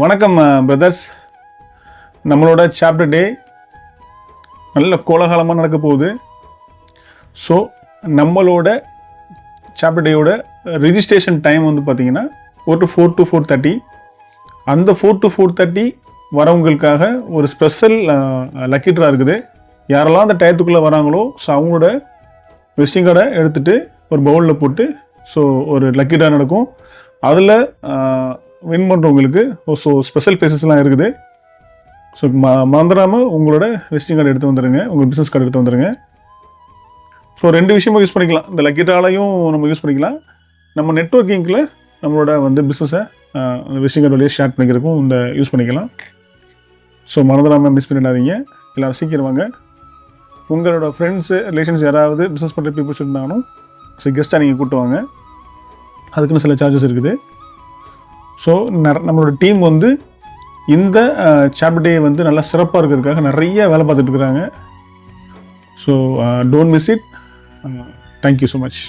வணக்கம் பிரதர்ஸ். நம்மளோட சாப்டர் டே நல்ல கோலாகலமாக நடக்க போகுது. ஸோ நம்மளோட சாப்டர் டேயோட ரிஜிஸ்ட்ரேஷன் டைம் வந்து பார்த்திங்கன்னா 4 to 4:30. அந்த 4 to 4:30 வரவங்களுக்காக ஒரு ஸ்பெஷல் லக்கி ட்ரா இருக்குது. யாரெல்லாம் அந்த டயத்துக்குள்ளே வராங்களோ ஸோ அவங்களோட விசிட்டிங் கார்டை எடுத்துகிட்டு ஒரு பவுலில் போட்டு ஸோ ஒரு லக்கி ட்ரா நடக்கும். அதில் வின் பண்ணுறவங்களுக்கு ஸோ ஸ்பெஷல் ப்ரைஸஸ்லாம் இருக்குது. ஸோ மறந்துடாமல் உங்களோட விசிட்டிங் கார்டு எடுத்து வந்துடுங்க, உங்கள் பிஸ்னஸ் கார்டு எடுத்து வந்துடுங்க. ஸோ 2 விஷயமும் யூஸ் பண்ணிக்கலாம். இந்த லக்கி ட்ராலையும் நம்ம யூஸ் பண்ணிக்கலாம். நம்ம நெட்வொர்க்கிங்கில் நம்மளோட வந்து பிஸ்னஸை அந்த விசிட்டிங் கார்டு வழியாக ஷேர் பண்ணிக்கிறதுக்கும் இந்த யூஸ் பண்ணிக்கலாம். ஸோ மறந்துடாமல் மிஸ் பண்ணிடாதீங்க. எல்லோரும் சீக்கிரம் வாங்க. உங்களோட ஃப்ரெண்ட்ஸு ரிலேஷன்ஸ் யாராவது பிஸ்னஸ் பண்ணுற பீப்புள்ஸ் இருந்தாலும் ஸோ கெஸ்ட்டாக நீங்கள் கூப்பிட்டு வாங்க. அதுக்குன்னு சில சார்ஜஸ் இருக்குது. ஸோ நம்மளோட டீம் வந்து இந்த சாப்டர் டே வந்து நல்லா சிறப்பாக இருக்கிறதுக்காக நிறைய வேலை பார்த்துட்டு இருக்கிறாங்க. So don't miss it. Thank you so much.